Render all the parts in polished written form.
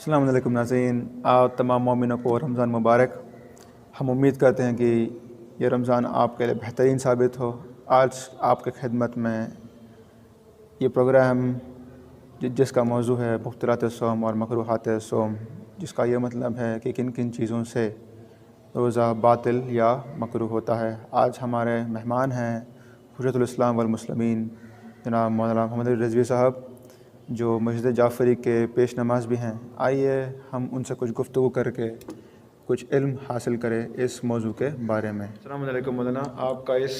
السلام علیکم ناظرین، آپ تمام مومنوں کو رمضان مبارک۔ ہم امید کرتے ہیں کہ یہ رمضان آپ کے لیے بہترین ثابت ہو۔ آج آپ کی خدمت میں یہ پروگرام جس کا موضوع ہے مفطرات صوم اور مکروہات صوم، جس کا یہ مطلب ہے کہ کن کن چیزوں سے روزہ باطل یا مکروہ ہوتا ہے۔ آج ہمارے مہمان ہیں حجت الاسلام والمسلمین جناب مولانا محمد علی رضوی صاحب، جو مسجد جعفری کے پیش نماز بھی ہیں۔ آئیے ہم ان سے کچھ گفتگو کر کے کچھ علم حاصل کریں اس موضوع کے بارے میں۔ السلام علیکم مولانا، آپ کا اس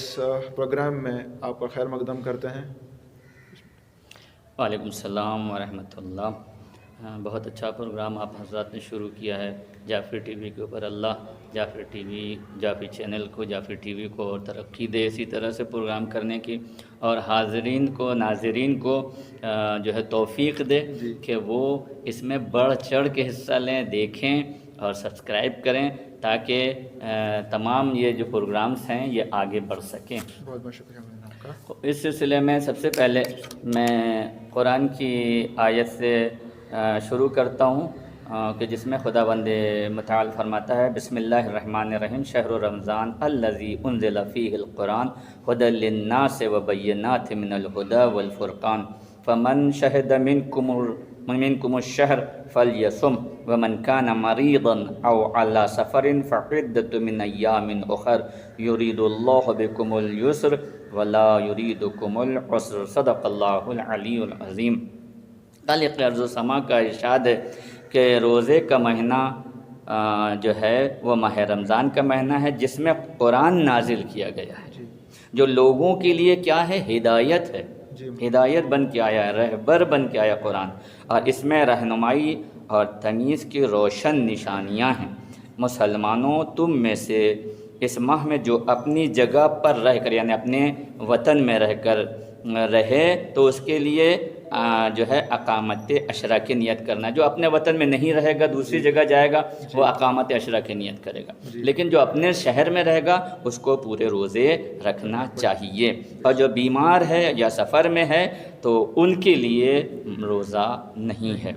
پروگرام میں آپ کا خیر مقدم کرتے ہیں۔ وعلیکم السلام ورحمۃ اللہ۔ بہت اچھا پروگرام آپ حضرات نے شروع کیا ہے جعفری ٹی وی کے اوپر۔ اللہ Jafri T V, Jafri channel کو، جعفری ٹی وی کو اور ترقی دے اسی طرح سے پروگرام کرنے کی، اور حاضرین کو، ناظرین کو جو ہے توفیق دے کہ وہ اس میں بڑھ چڑھ کے حصہ لیں، دیکھیں اور سبسکرائب کریں، تاکہ تمام یہ جو پروگرامز ہیں یہ آگے بڑھ سکیں۔ بہت بہت شکریہ مولانا آپ کا۔ اس سلسلے میں سب سے پہلے میں قرآن کی آیت سے شروع کرتا ہوں کہ جس میں خداوند متعال فرماتا ہے، بسم اللہ الرحمن الرحیم، شہر رمضان الذی انزل فیہ القرآن ھدی للناس وبینات من الھدی والفرقان فمن شہد منکم الشہر فلیصم ومن کان مریضا او علی سفر فعدۃ من ایام اخر یرید اللہ بکم الیسر ولا یرید بکم العسر، صدق اللہ العلی العظیم۔ خالق ارض و سما کا ارشاد ہے کہ روزے کا مہینہ جو ہے وہ ماہ رمضان کا مہینہ ہے، جس میں قرآن نازل کیا گیا ہے، جو لوگوں کے لیے کیا ہے، ہدایت ہے، ہدایت بن کے آیا ہے، رہبر بن کے آیا قرآن، اور اس میں رہنمائی اور تمیز کی روشن نشانیاں ہیں۔ مسلمانوں، تم میں سے اس ماہ میں جو اپنی جگہ پر رہ کر، یعنی اپنے وطن میں رہ کر رہے، تو اس کے لیے جو ہے اقامت عشرہ کی نیت کرنا ہے۔ جو اپنے وطن میں نہیں رہے گا، دوسری جگہ جائے گا، وہ اقامت عشرہ کی نیت کرے گا، لیکن جو اپنے شہر میں رہے گا اس کو پورے روزے رکھنا چاہیے، اور جو بیمار ہے یا سفر میں ہے تو ان کے لیے روزہ نہیں ہے۔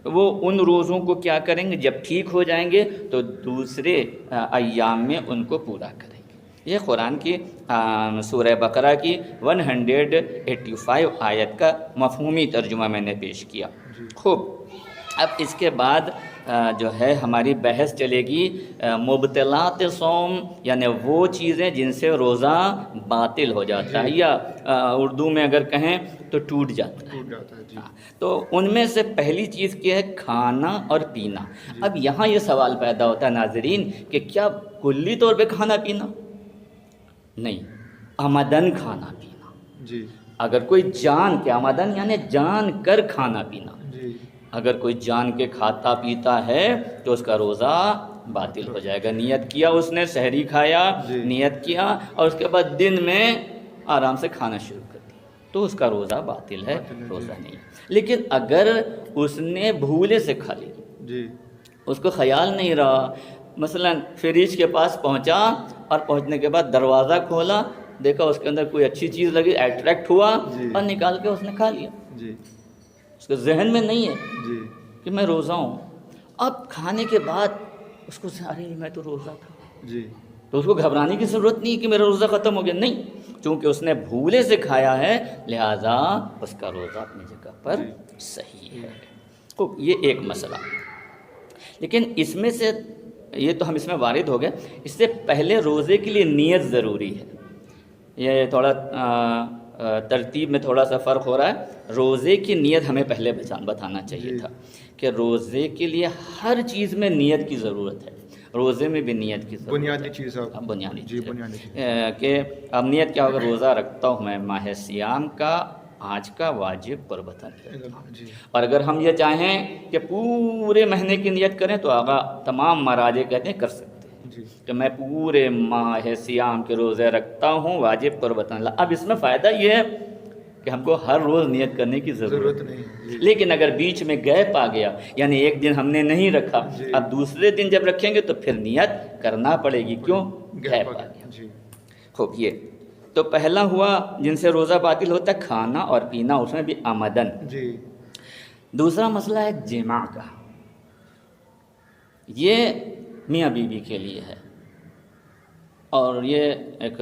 وہ ان روزوں کو کیا کریں گے، جب ٹھیک ہو جائیں گے تو دوسرے ایام میں ان کو پورا کریں گے۔ یہ قرآن کی سورہ بقرہ کی 185 آیت کا مفہومی ترجمہ میں نے پیش کیا۔ خوب، اب اس کے بعد جو ہے ہماری بحث چلے گی مبطلات صوم، یعنی وہ چیزیں جن سے روزہ باطل ہو جاتا ہے، یا اردو میں اگر کہیں تو ٹوٹ جاتا ہے۔ تو ان میں سے پہلی چیز کیا ہے، کھانا اور پینا۔ اب یہاں یہ سوال پیدا ہوتا ہے ناظرین کہ کیا کلی طور پہ کھانا پینا؟ نہیں، آمدن کھانا پینا۔ اگر کوئی جان کے، آمدن یعنی جان کر کھانا پینا، اگر کوئی جان کے کھاتا پیتا ہے تو اس کا روزہ باطل ہو جائے گا۔ نیت کیا اس نے، سحری کھایا، نیت کیا، اور اس کے بعد دن میں آرام سے کھانا شروع کر دیا، تو اس کا روزہ باطل ہے، روزہ نہیں۔ لیکن اگر اس نے بھولے سے کھا لیا، اس کو خیال نہیں رہا، مثلا فریج کے پاس پہنچا اور پہنچنے کے بعد دروازہ کھولا، دیکھا اس کے اندر کوئی اچھی چیز لگی، اٹریکٹ ہوا اور نکال کے اس نے کھا لیا، اس کے ذہن میں نہیں ہے کہ میں روزہ ہوں۔ اب کھانے کے بعد اس کو ارے میں تو روزہ تھا، تو اس کو گھبرانے کی ضرورت نہیں کہ میرا روزہ ختم ہو گیا، نہیں، چونکہ اس نے بھولے سے کھایا ہے لہذا اس کا روزہ اپنی جگہ پر صحیح ہے۔ تو یہ ایک مسئلہ، لیکن اس میں سے یہ تو ہم اس میں وارد ہو گئے، اس سے پہلے روزے کے لیے نیت ضروری ہے۔ یہ تھوڑا ترتیب میں تھوڑا سا فرق ہو رہا ہے۔ روزے کی نیت ہمیں پہلے بتانا چاہیے تھا کہ روزے کے لیے ہر چیز میں نیت کی ضرورت ہے، روزے میں بھی نیت کی ضرورت ہے، بنیادی چیز کہ اب نیت کیا ہوگا، روزہ رکھتا ہوں میں ماہ سیام کا، آج کا واجب قربتاً کرتا ہوں۔ اور اگر ہم یہ چاہیں کہ پورے مہینے کی نیت کریں تو آقا تمام مراجع کہتے ہیں کر سکتے ہیں کہ میں پورے ماہ سیام کے روزے رکھتا ہوں واجب قربتاً۔ اب اس میں فائدہ یہ ہے کہ ہم کو ہر روز نیت کرنے کی ضرورت نہیں، لیکن اگر بیچ میں گیپ آ گیا، یعنی ایک دن ہم نے نہیں رکھا، اب دوسرے دن جب رکھیں گے تو پھر نیت کرنا پڑے گی، کیوں؟ گیپ آ گیا۔ خوب، یہ تو پہلا ہوا جن سے روزہ باطل ہوتا ہے، کھانا اور پینا، اس میں بھی آمدن۔ دوسرا مسئلہ ہے جماع کا۔ یہ میاں بیوی کے لیے ہے، اور یہ ایک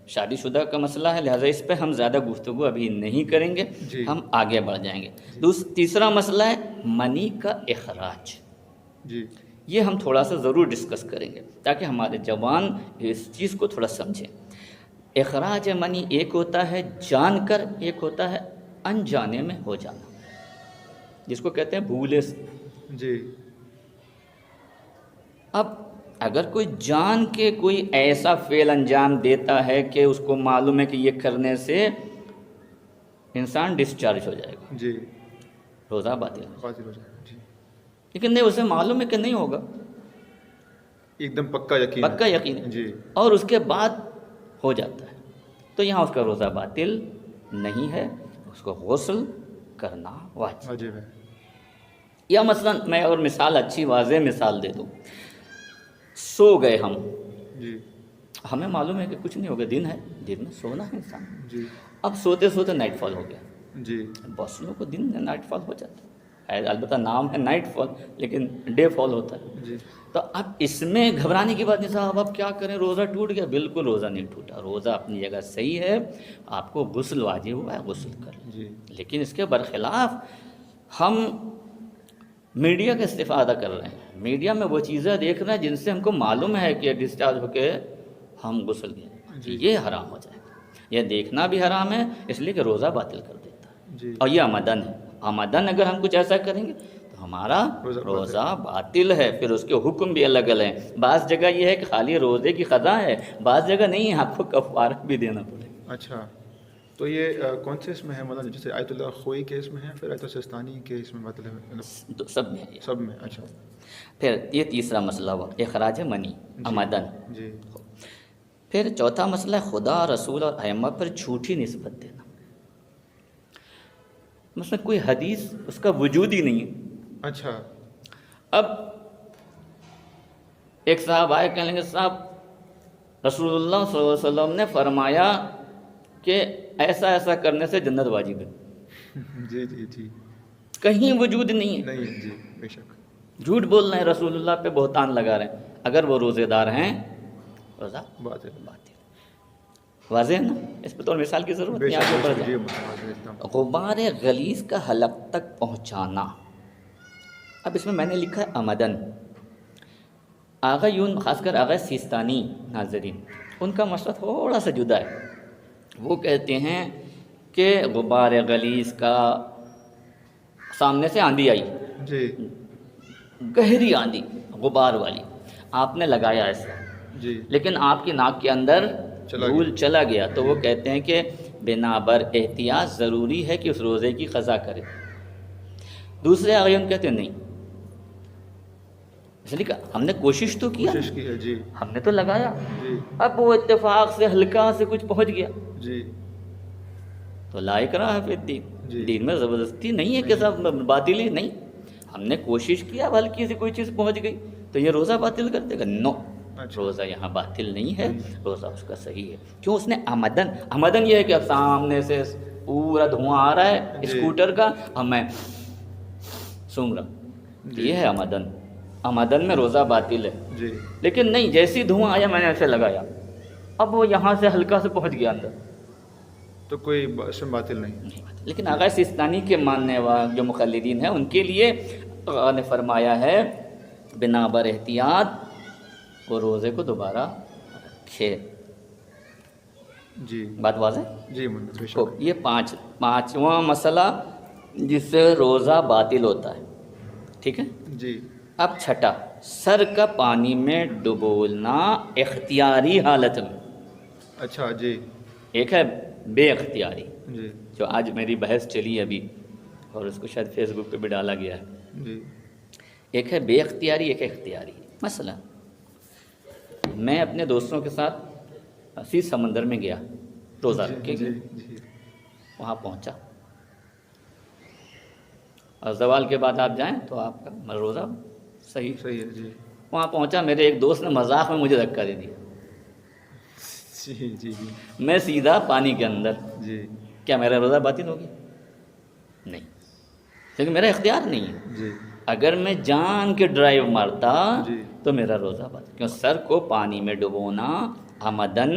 شادی شدہ کا مسئلہ ہے، لہٰذا اس پہ ہم زیادہ گفتگو ابھی نہیں کریں گے، جی ہم آگے بڑھ جائیں گے۔ تیسرا مسئلہ ہے منی کا اخراج، جی یہ ہم تھوڑا سا ضرور ڈسکس کریں گے تاکہ ہمارے جوان اس چیز کو تھوڑا سمجھیں۔ اخراج منی ایک ہوتا ہے جان کر، ایک ہوتا ہے انجانے میں ہو جانا، جس کو کہتے ہیں بھولے سے۔ جی اب اگر کوئی جان کے کوئی ایسا فعل انجام دیتا ہے کہ اس کو معلوم ہے کہ یہ کرنے سے انسان ڈسچارج ہو جائے گا، جی روزہ باطل ہو، باطل ہو جائے گا، جی لیکن نہیں، اسے معلوم ہے کہ نہیں ہوگا، ایک دم پکا یقین ہے۔ پکا یقین ہے، جی اور اس کے بعد ہو جاتا ہے، تو یہاں اس کا روزہ باطل نہیں ہے، اس کو غسل کرنا واجب۔ واجب ہے۔ یا مثلا میں اور مثال، اچھی واضح مثال دے دوں، سو گئے ہم، جی ہمیں معلوم ہے کہ کچھ نہیں ہوگا، دن ہے، دن میں سونا ہے انسان، جی اب سوتے سوتے نائٹ فال ہو گیا۔ جی بہت لوگوں کو دن میں نائٹ فال ہو جاتا ہے، البتہ نام ہے نائٹ فال لیکن ڈے فال ہوتا ہے، جی تو اب اس میں گھبرانے کی بات نہیں صاحب، اب کیا کریں، روزہ ٹوٹ گیا؟ بالکل روزہ نہیں ٹوٹا، روزہ اپنی جگہ صحیح ہے، آپ کو غسل واجب ہوا ہے، غسل کر لیں۔ جی لیکن اس کے برخلاف ہم میڈیا کا استفادہ کر رہے ہیں، میڈیا میں وہ چیزیں دیکھ رہے ہیں جن سے ہم کو معلوم ہے کہ ڈسچارج ہو کے ہم غسل گئے، جی یہ حرام ہو جائے گا، یہ دیکھنا بھی حرام ہے، اس لیے کہ روزہ باطل کر دیتا ہے، جی اور یہ آمدن ہے، آمدن اگر ہم کچھ ایسا کریں گے تو ہمارا روزہ باطل ہے، پھر اس کے حکم بھی الگ الگ ہیں، بعض جگہ یہ ہے کہ خالی روزے کی قضا ہے، بعض جگہ نہیں ہے، آپ کو کفارہ بھی دینا پڑے گا۔ اچھا، تو یہ کون سے اس میں ہے، مطلب جیسے آیت اللہ خوئی کے اس میں ہے، پھر آیت السستانی کے اس میں مطلب تو سب میں ہے یہ۔ سب میں؟ اچھا پھر یہ تیسرا مسئلہ ہوا اخراج منی، آمدن۔ جی پھر چوتھا مسئلہ ہے خدا، رسول اور ائمہ پر جھوٹی نسبت دینا، مثلا کوئی حدیث اس کا وجود ہی نہیں ہے، اچھا اب ایک صاحب آئے کہنے لگے صاحب رسول اللہ صلی اللہ علیہ وسلم نے فرمایا کہ ایسا ایسا کرنے سے جنت واجب ہے، جی جی جی کہیں وجود نہیں ہے، نہیں، جی بے شک، جھوٹ بول رہے ہیں، رسول اللہ پہ بہتان لگا رہے ہیں، اگر وہ روزے دار ہیں روزہ بات ہے، باطل، واضح ہے نا، اس پہ تو مثال کی ضرورت بے نہیں، آگے بڑھ شک، جائیں۔ جی متوازن ایک دم۔ غبار غلیظ کا حلق تک پہنچانا، اب اس میں میں نے لکھا ہے آمدن۔ آغا یون، خاص کر آغا سیستانی ناظرین، ان کا مسئلہ تھوڑا سا جدا ہے، وہ کہتے ہیں کہ غبار غلیظ کا سامنے سے آندھی آئی، جی گہری آندھی غبار والی، آپ نے لگایا ایسا، جی لیکن آپ کی ناک کے اندر چلا دھول چلا گیا، تو وہ کہتے ہیں کہ بنا بر احتیاط ضروری ہے کہ اس روزے کی قضا کرے۔ دوسرے آغایون کہتے ہیں نہیں، اس لیے کہ ہم نے کوشش تو کیا، کوشش کی ہے، جی ہم نے تو لگایا، جی اب وہ اتفاق سے ہلکا سے کچھ پہنچ گیا جی تو لا اکراہ فی الدین، جی۔ دین میں زبردستی نہیں ہے کہ سب باطل ہی نہیں، ہم نے کوشش کیا، اب ہلکی سے کوئی چیز پہنچ گئی تو یہ روزہ باطل کر دے گا؟ نو، اچھا۔ روزہ یہاں باطل نہیں ہے، روزہ اس کا صحیح ہے۔ کیوں؟ اس نے آمدن یہ ہے کہ اب سامنے سے پورا دھواں آ رہا ہے جی۔ اسکوٹر کا، اب میں سونگ رہا ہوں، جی۔ یہ ہے آمدن میں روزہ باطل ہے، جی لیکن نہیں، جیسی دھواں آیا میں نے ایسے لگایا، اب وہ یہاں سے ہلکا سے پہنچ گیا اندر، تو کوئی اس میں باطل نہیں۔ لیکن آغا سیستانی کے ماننے والے جو مقلدین ہیں ان کے لیے آقا نے فرمایا ہے بنا بر احتیاط وہ روزے کو دوبارہ رکھے۔ جی بات واضح؟ جی منت بے تو شک۔ یہ پانچواں مسئلہ جس سے روزہ باطل ہوتا ہے، ٹھیک ہے۔ جی اب چھٹا، سر کا پانی میں ڈبولنا اختیاری حالت میں، اچھا جی ایک ہے بے اختیاری، جی جو آج میری بحث چلی ابھی اور اس کو شاید فیس بک پہ بھی ڈالا گیا ہے، جی ایک ہے بے اختیاری، ایک اختیاری۔ مثلا میں اپنے دوستوں کے ساتھ سیہ سمندر میں گیا روزہ رکھ کے، جی جی وہاں پہنچا اور زوال کے بعد آپ جائیں تو آپ کا روزہ صحیح۔ صحیح ہے، جی وہاں پہنچا، میرے ایک دوست نے مذاق میں مجھے دھکا دے دیا، جی جی جی میں سیدھا پانی کے اندر، جی کیا میرا روزہ باطل ہو گیا؟ نہیں، لیکن میرا اختیار نہیں ہے، جی اگر میں جان کے ڈرائیو مارتا جی تو میرا روزہ باطل، کیوں سر کو پانی میں ڈبونا آمدن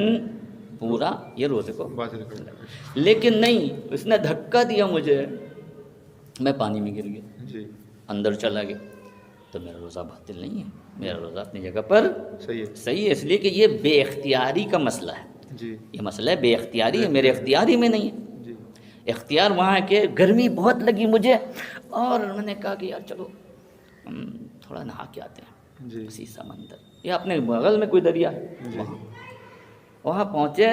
پورا یہ روزے کو، باطل کر دیا۔ لیکن نہیں، اس نے دھکا دیا مجھے، میں پانی میں گر گیا، جی اندر چلا گیا، تو میرا روزہ باطل نہیں ہے، میرا روزہ اپنی جگہ پر صحیح ہے۔ صحیح ہے، اس لیے کہ یہ بے اختیاری کا مسئلہ ہے، جی یہ مسئلہ ہے بے اختیاری ہے، میرے اختیاری میں نہیں ہے۔ جی اختیار وہاں ہے کہ گرمی بہت لگی مجھے اور میں نے کہا کہ یار چلو ہم تھوڑا نہا کے آتے ہیں جی کسی سمندر یا اپنے بغل میں کوئی دریا ہے، جی وہاں پہنچے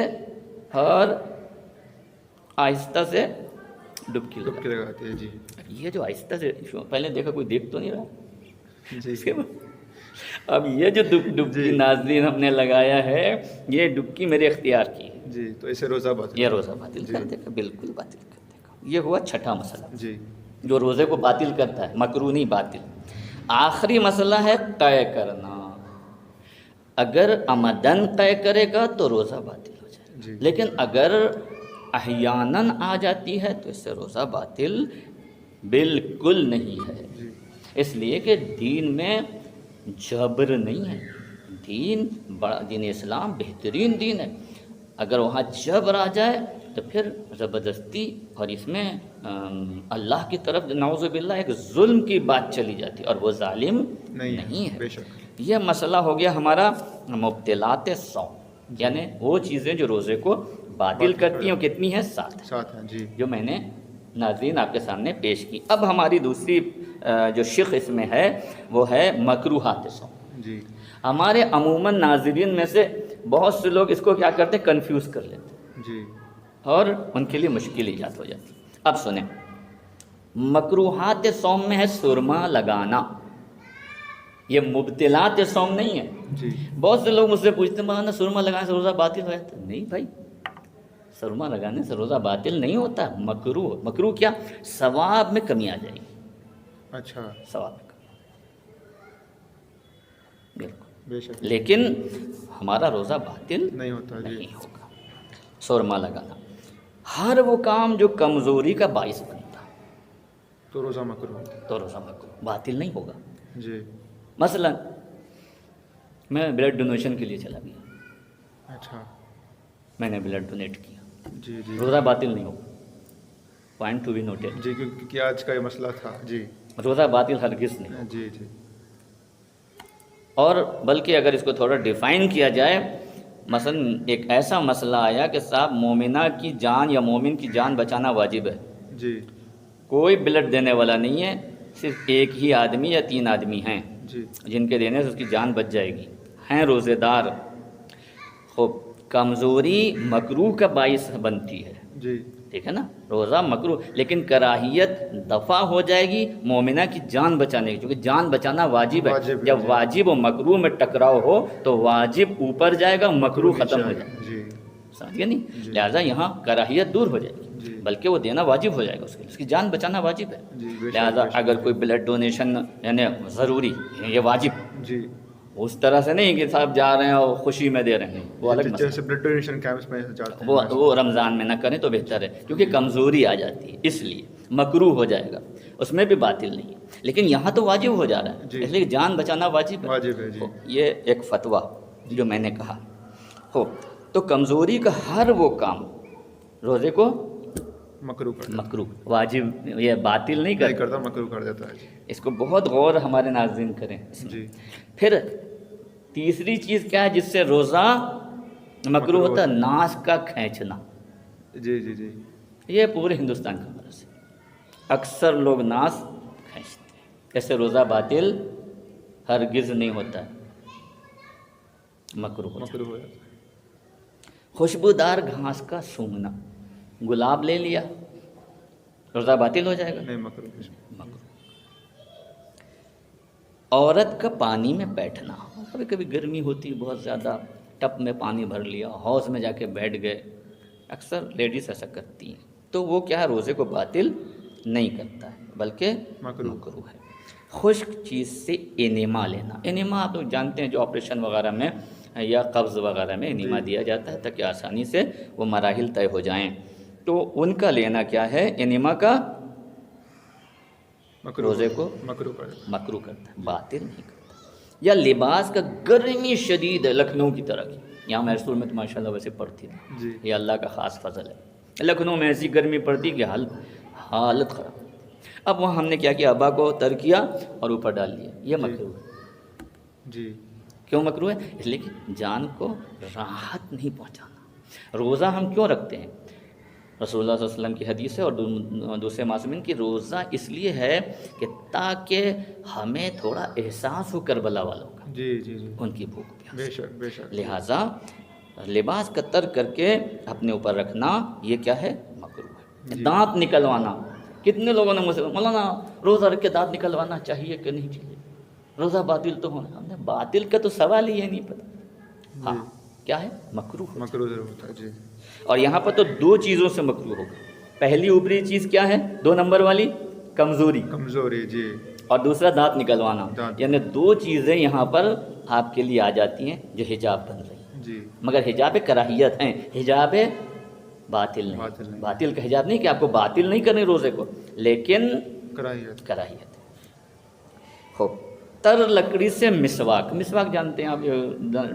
اور آہستہ سے ڈبکی لگا۔ ڈبکی لگاتے ہیں۔ جی یہ جو آہستہ سے پہلے دیکھا کوئی دیکھ تو نہیں رہا، جی اس کے بعد اب یہ جو ڈبکی جی ناظرین ہم نے لگایا ہے، یہ ڈبکی میرے اختیار کی ہے، جی تو اسے روزہ باطل۔ یہ روزہ باطل جی کر دے گا، بالکل باطل کر دے گا۔ یہ ہوا چھٹا مسئلہ جی جو روزے کو باطل کرتا ہے، مکروہ نہیں باطل۔ آخری مسئلہ ہے طے کرنا، اگر عمدن طے کرے گا تو روزہ باطل ہو جائے گا، جی لیکن اگر احیاناً آ جاتی ہے تو اس سے روزہ باطل بالکل نہیں ہے، جی اس لیے کہ دین میں جبر نہیں ہے، دین اسلام بہترین دین ہے، اگر وہاں جبر آ جائے تو پھر زبردستی اور اس میں اللہ کی طرف نعوذ باللہ ایک ظلم کی بات چلی جاتی ہے، اور وہ ظالم نہیں ہے۔ بے شک۔ یہ مسئلہ ہو گیا ہمارا مبطلات صوم، یعنی وہ چیزیں جو روزے کو باطل کرتی ہیں، وہ کتنی ہیں؟ 7 ساتھ ہیں۔ جی جو میں نے ناظرین آپ کے سامنے پیش کی۔ اب ہماری دوسری جو شق اس میں ہے وہ ہے مکروہات صوم۔ جی ہمارے عموماً ناظرین میں سے بہت سے لوگ اس کو کیا کرتے ہیں؟ کنفیوز کر لیتے ہیں جی اور ان کے لیے مشکل ایجاد ہو جاتی۔ اب سنیں، مکروہات صوم میں ہے سرما لگانا، یہ مبطلات صوم نہیں ہے۔ جی بہت سے لوگ مجھ سے پوچھتے ہیں مولانا سرما لگانے سے روزہ باطل ہو جاتا ہے؟ نہیں بھائی، سرما لگانے سے روزہ باطل نہیں ہوتا، مکروہ۔ مکروہ کیا؟ ثواب میں کمی آ جائے گی، اچھا ثواب میں کمی، بالکل، بے شک لیکن ہمارا روزہ باطل نہیں ہوتا۔ جی نہیں ہوگا۔ سرما لگانا، ہر وہ کام جو کمزوری کا باعث بنتا ہے تو روزہ مکروہ۔ تو روزہ مکروہ، باطل نہیں ہوگا۔ جی مثلا میں بلڈ ڈونیشن کے لیے چلا گیا، اچھا میں نے بلڈ ڈونیٹ کیا، جی جی روزہ باطل نہیں ہوگا، پوائنٹ ٹو بی نوٹڈ، جی کیونکہ آج کا یہ مسئلہ تھا۔ جی روزہ باطل ہرگز نہیں ہوگا۔ جی جی اور بلکہ اگر اس کو تھوڑا ڈیفائن کیا جائے، مثلا ایک ایسا مسئلہ آیا کہ صاحب مومنہ کی جان یا مومن کی جان بچانا واجب ہے، جی کوئی بلڈ دینے والا نہیں ہے، صرف ایک ہی آدمی یا 3 آدمی ہیں جی جن کے دینے سے اس کی جان بچ جائے گی، ہیں روزے دار۔ خوب، کمزوری مکروہ کا باعث بنتی ہے، جی ٹھیک ہے نا، روزہ مکروہ، لیکن کراہیت دفع ہو جائے گی مومنہ کی جان بچانے کی، کیونکہ جان بچانا واجب ہے۔ واجب ہے، جب جی۔ واجب و مکروہ میں ٹکراؤ ہو تو واجب اوپر جائے گا، مکروہ ختم ہو جائے گا، جی سمجھ گئے نہیں؟ جی۔ لہٰذا یہاں کراہیت دور ہو جائے گی، جی بلکہ وہ دینا واجب ہو جائے گا، اس کی جان بچانا واجب ہے۔ جی بے شک، لہٰذا بے شک۔ اگر کوئی بلڈ ڈونیشن یعنی ضروری، یہ واجب، جی اس طرح سے نہیں کہ صاحب جا رہے ہیں اور خوشی میں دے رہے ہیں، وہ الگ مسئلہ، جیسے بلڈ ڈونیشن کیمپس میں جاتے ہیں وہ رمضان میں نہ کریں تو بہتر ہے، کیونکہ کمزوری آ جاتی ہے، اس لیے مکروہ ہو جائے گا، اس میں بھی باطل نہیں ہے، لیکن یہاں تو واجب ہو جا رہا ہے، جی۔ اس لیے جان بچانا واجب ہے۔ واجب ہے۔ جی یہ ایک فتویٰ جو میں نے کہا ہو، تو کمزوری کا ہر وہ کام روزے کو مکروہ کر دیتا مکروہ، واجب یہ باطل نہیں نہیں کرتا، کرتا، مکروہ کر دیتا ہے۔ جی اس کو بہت غور ہمارے ناظرین کریں اس میں۔ جی پھر تیسری چیز کیا ہے جس سے روزہ مکروہ ہوتا ہے؟ ناس کا کھینچنا، جی جی جی یہ پورے ہندوستان کا مرض ہے، اکثر لوگ ناس کھینچتے ہیں، ایسے روزہ باطل ہرگز نہیں ہوتا ہے، مکروہ ہوتا ہے۔ مکروہ ہو جاتا ہے۔ خوشبودار گھاس کا سونگھنا، گلاب لے لیا، روزہ باطل ہو جائے گا، نہیں مکروہ۔ مکروہ۔ عورت کا پانی میں بیٹھنا، کبھی کبھی گرمی ہوتی ہے بہت زیادہ، ٹپ میں پانی بھر لیا، حوض میں جا کے بیٹھ گئے، اکثر لیڈیز ایسا کرتی ہیں، تو وہ کیا ہے؟ روزے کو باطل نہیں کرتا ہے بلکہ مکروہ ہے۔ خشک چیز سے انیما لینا، انیما آپ لوگ جانتے ہیں جو آپریشن وغیرہ میں یا قبض وغیرہ میں انیما دیا جاتا ہے تاکہ آسانی سے وہ مراحل طے ہو جائیں، تو ان کا لینا کیا ہے؟ انیما کا روزے کو مکروہ کر دیتا مکروہ کرتا ہے، باطل نہیں کرتا۔ یا لباس کا گرمی شدید ہے لکھنؤ کی طرح کی، یہاں میسور میں تو ماشاء اللہ ویسے پڑتی تھی، جی یہ اللہ کا خاص فضل ہے، لکھنؤ میں ایسی گرمی پڑتی کہ حالت خراب۔ اب وہاں ہم نے کیا کیا، ابا کو تر کیا اور اوپر ڈال لیا، یہ مکروہ ہے۔ جی کیوں مکروہ ہے؟ اس لیے کہ جان کو راحت نہیں پہنچانا۔ روزہ ہم کیوں رکھتے ہیں؟ رسول اللہ صلی اللہ علیہ وسلم کی حدیث ہے اور دوسرے معصومین کی، روزہ اس لیے ہے کہ تاکہ ہمیں تھوڑا احساس ہو کربلا والوں کا، جی جی جی ان کی بھوک پیاس، بے شک بے شک لہٰذا لباس کا ترک کر کے اپنے اوپر رکھنا یہ کیا ہے؟ مکروہ ہے۔ دانت نکلوانا، کتنے لوگوں نے مجھ سے مولانا روزہ رکھ کے دانت نکلوانا چاہیے کہ نہیں چاہیے، روزہ باطل تو ہونا، ہم نے باطل کا تو سوال ہی نہیں پتا۔ ہاں کیا ہے؟ مکروہ۔ مکروہ ضرور ہوتا ہے جی اور یہاں پر تو دو چیزوں سے مکروہ ہوگا، پہلی اوپری چیز کیا ہے؟ 2 نمبر والی کمزوری، کمزوری جی اور دوسرا دانت نکلوانا، دانت۔ یعنی 2 چیزیں یہاں پر آپ کے لیے آ جاتی ہیں جو حجاب بن رہی ہیں، جی مگر حجاب کراہیت ہیں، حجاب باطل باطل نہیں۔ باطل کا حجاب نہیں کہ آپ کو باطل نہیں کرنے روزے کو، لیکن کراہیت کراہیت ہے۔ خوب تر لکڑی سے مسواک، مسواک جانتے ہیں آپ،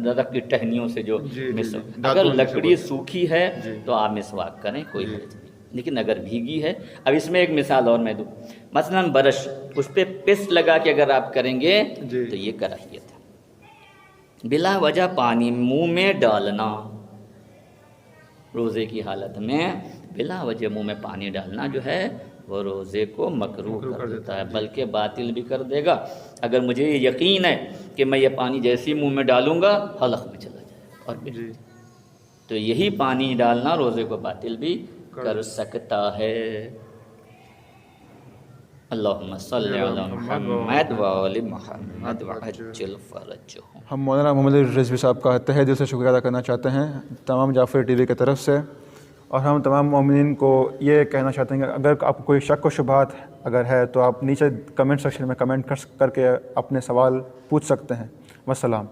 درخت کی ٹہنیوں سے جو جی، جی، مسواک، جی، اگر دانتوں میں سے لکڑی سوکھی ہے جی۔ تو آپ مسواک کریں، کوئی جی۔ حرج نہیں، لیکن اگر بھیگی ہے، اب اس میں ایک مثال اور میں دوں، مثلا برش، اس پہ پیسٹ لگا کے اگر آپ کریں گے جی۔ تو یہ کراہیت ہے۔ بلا وجہ پانی منہ میں ڈالنا، روزے کی حالت میں بلا وجہ منہ میں پانی ڈالنا جو ہے وہ روزے کو مکروہ کر دیتا ہے، بلکہ باطل بھی کر دے گا۔ اگر مجھے یہ یقین ہے کہ میں یہ پانی جیسے ہی منہ میں ڈالوں گا حلق میں چلا جائے گا، اور پھر جی تو یہی پانی ڈالنا روزے کو باطل بھی کر سکتا ہے۔ اللہم صلی علی محمد و آل محمد وعجل فرجہم۔ ہم مولانا محمد رضوی صاحب کا تہہ دل سے شکریہ ادا کرنا چاہتے ہیں تمام جعفری ٹی وی کی طرف سے، اور ہم تمام مومنین کو یہ کہنا چاہتے ہیں کہ اگر آپ کو کوئی شک و شبہات اگر ہے تو آپ نیچے کمنٹ سیکشن میں کمنٹ کر کے اپنے سوال پوچھ سکتے ہیں۔ والسلام۔